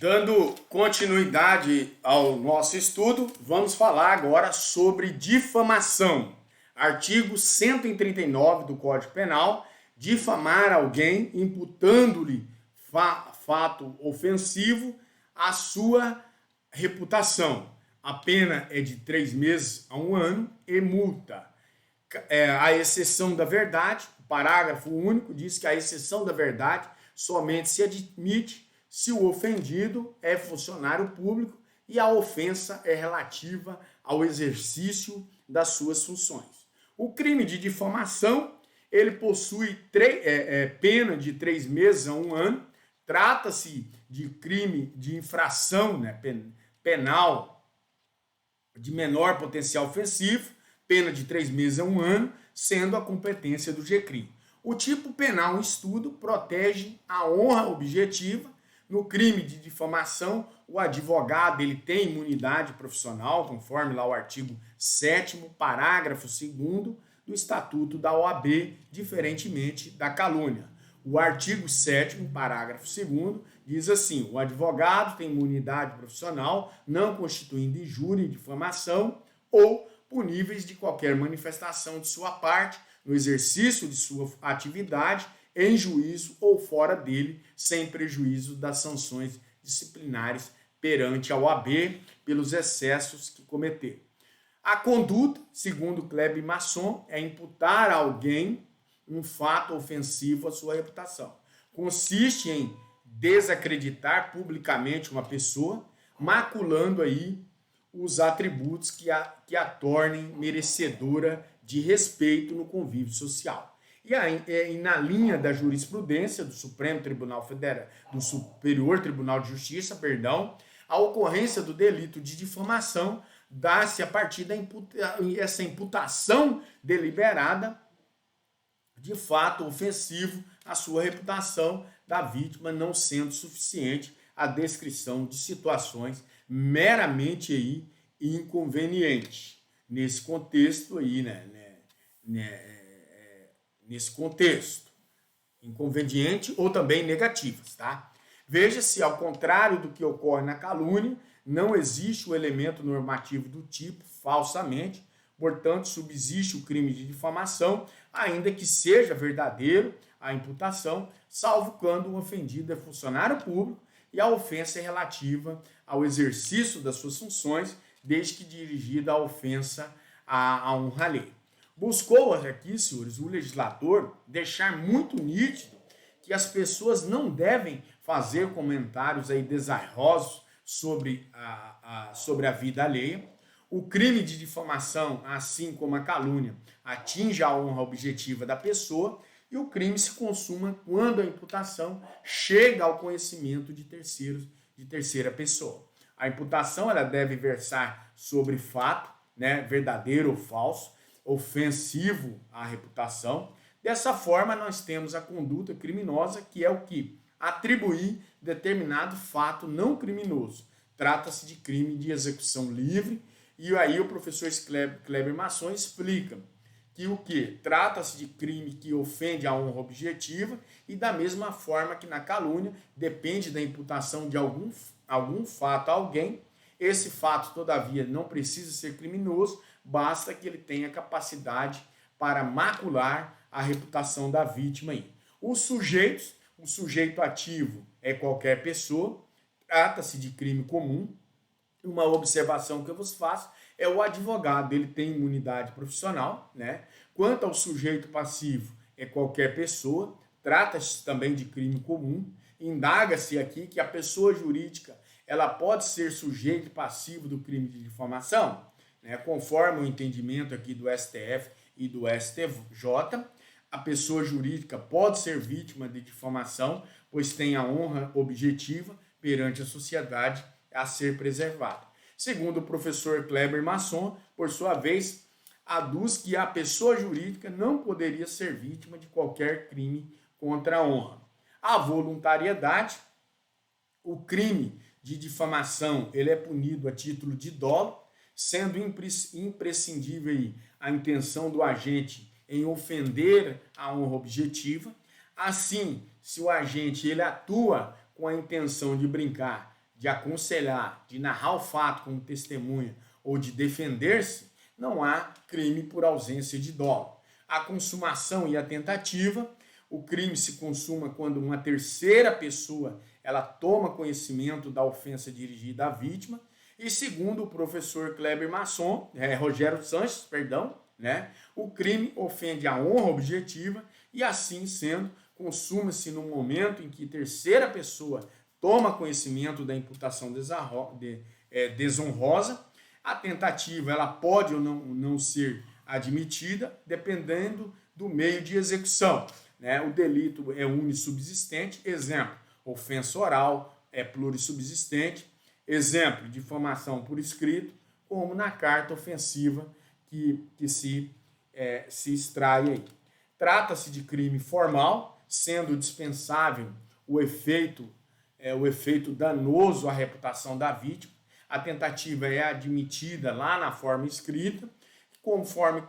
Dando continuidade ao nosso estudo, vamos falar agora sobre difamação. Artigo 139 do Código Penal, difamar alguém imputando-lhe fato ofensivo à sua reputação. A pena é de 3 meses a 1 ano e multa. A exceção da verdade, o parágrafo único diz que a exceção da verdade somente se admite se o ofendido é funcionário público e a ofensa é relativa ao exercício das suas funções. O crime de difamação, ele possui pena de 3 meses a 1 ano, trata-se de crime de infração penal de menor potencial ofensivo, pena de 3 meses a 1 ano, sendo a competência do GCRIM. O tipo penal em estudo protege a honra objetiva. No crime de difamação, o advogado ele tem imunidade profissional, conforme lá o artigo 7º, parágrafo 2º do Estatuto da OAB, diferentemente da calúnia. O artigo 7º, parágrafo 2º, diz assim: o advogado tem imunidade profissional, não constituindo injúria e difamação ou puníveis de qualquer manifestação de sua parte no exercício de sua atividade, em juízo ou fora dele, sem prejuízo das sanções disciplinares perante a OAB pelos excessos que cometer. A conduta, segundo Kleber Masson, é imputar a alguém um fato ofensivo à sua reputação. Consiste em desacreditar publicamente uma pessoa, maculando aí os atributos que a tornem merecedora de respeito no convívio social. E na linha da jurisprudência do Supremo Tribunal Federal, do Superior Tribunal de Justiça, a ocorrência do delito de difamação dá-se a partir dessa imputação deliberada de fato ofensivo à sua reputação da vítima, não sendo suficiente a descrição de situações meramente aí inconvenientes. Nesse contexto aí, nesse contexto, inconveniente ou também negativas, tá? Veja-se, ao contrário do que ocorre na calúnia, não existe o elemento normativo do tipo falsamente, portanto, subsiste o crime de difamação, ainda que seja verdadeiro a imputação, salvo quando o ofendido é funcionário público e a ofensa é relativa ao exercício das suas funções, desde que dirigida a ofensa à honra alheia. Buscou aqui, senhores, o legislador deixar muito nítido que as pessoas não devem fazer comentários aí desarrosos sobre a vida alheia. O crime de difamação, assim como a calúnia, atinge a honra objetiva da pessoa e o crime se consuma quando a imputação chega ao conhecimento de terceiros, de terceira pessoa. A imputação ela deve versar sobre fato, verdadeiro ou falso, ofensivo à reputação. Dessa forma, nós temos a conduta criminosa, que é o que? Atribuir determinado fato não criminoso. Trata-se de crime de execução livre, e aí o professor Kleber Masson explica que o que? Trata-se de crime que ofende a honra objetiva, e da mesma forma que na calúnia, depende da imputação de algum fato a alguém. Esse fato, todavia, não precisa ser criminoso, basta que ele tenha capacidade para macular a reputação da vítima. O sujeito ativo é qualquer pessoa, trata-se de crime comum. Uma observação que eu vos faço é o advogado, ele tem imunidade profissional, Quanto ao sujeito passivo, é qualquer pessoa, trata-se também de crime comum. Indaga-se aqui que a pessoa jurídica ela pode ser sujeito e passivo do crime de difamação, conforme o entendimento aqui do STF e do STJ, a pessoa jurídica pode ser vítima de difamação, pois tem a honra objetiva perante a sociedade a ser preservada. Segundo o professor Kleber Masson, por sua vez, aduz que a pessoa jurídica não poderia ser vítima de qualquer crime contra a honra. A voluntariedade, o crime de difamação, ele é punido a título de dolo, sendo imprescindível a intenção do agente em ofender a honra objetiva. Assim, se o agente ele atua com a intenção de brincar de aconselhar, de narrar o fato como testemunha ou de defender-se, não há crime por ausência de dolo. A consumação e a tentativa, o crime se consuma quando uma terceira pessoa ela toma conhecimento da ofensa dirigida à vítima. E segundo o professor Rogério Sanches, né, o crime ofende a honra objetiva e, assim sendo, consuma-se no momento em que terceira pessoa toma conhecimento da imputação desonrosa. A tentativa ela pode ou não ser admitida, dependendo do meio de execução. Né? O delito é unissubsistente, exemplo, ofensa oral é plurissubsistente, exemplo, difamação por escrito, como na carta ofensiva que se extrai aí. Trata-se de crime formal, sendo dispensável o efeito danoso à reputação da vítima. A tentativa é admitida lá na forma escrita, conforme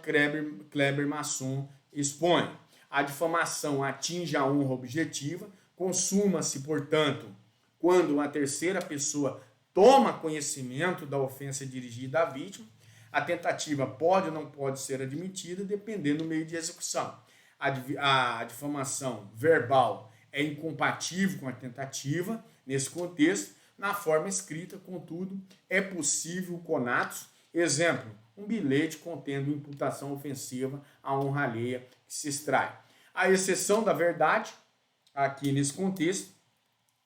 Kleber Masson expõe. A difamação atinge a honra objetiva, consuma-se, portanto, quando uma terceira pessoa toma conhecimento da ofensa dirigida à vítima. A tentativa pode ou não pode ser admitida, dependendo do meio de execução. A difamação verbal é incompatível com a tentativa, nesse contexto. Na forma escrita, contudo, é possível o conatus, exemplo, um bilhete contendo imputação ofensiva à honra alheia que se extrai. A exceção da verdade, aqui nesse contexto,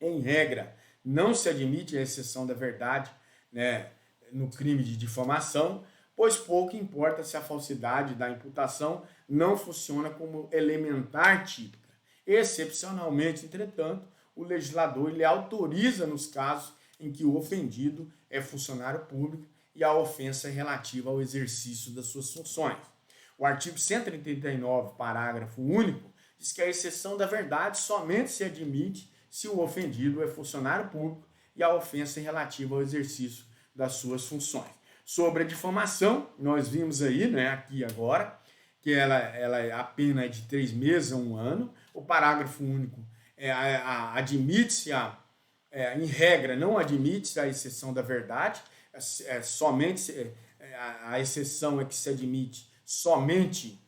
em regra, não se admite a exceção da verdade, né, no crime de difamação, pois pouco importa se a falsidade da imputação não funciona como elementar típica. Excepcionalmente, entretanto, o legislador ele autoriza nos casos em que o ofendido é funcionário público e a ofensa é relativa ao exercício das suas funções. O artigo 139, parágrafo único, diz que a exceção da verdade somente se admite se o ofendido é funcionário público e a ofensa é relativa ao exercício das suas funções. Sobre a difamação, nós vimos aí, né, aqui agora, que a pena é de 3 meses a 1 ano. O parágrafo único admite-se, em regra, não admite-se a exceção da verdade, a exceção é que se admite somente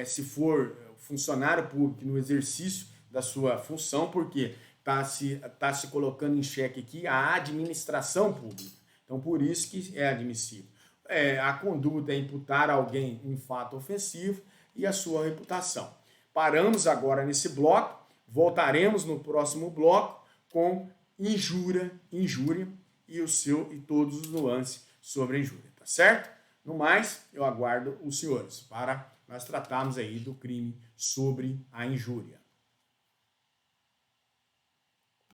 se for funcionário público no exercício da sua função, porque está se colocando em xeque aqui a administração pública. Então, por isso que é admissível. A conduta é imputar a alguém um fato ofensivo e a sua reputação. Paramos agora nesse bloco, voltaremos no próximo bloco com injúria e todos os nuances sobre a injúria, tá certo? No mais, eu aguardo os senhores para nós tratarmos aí do crime sobre a injúria.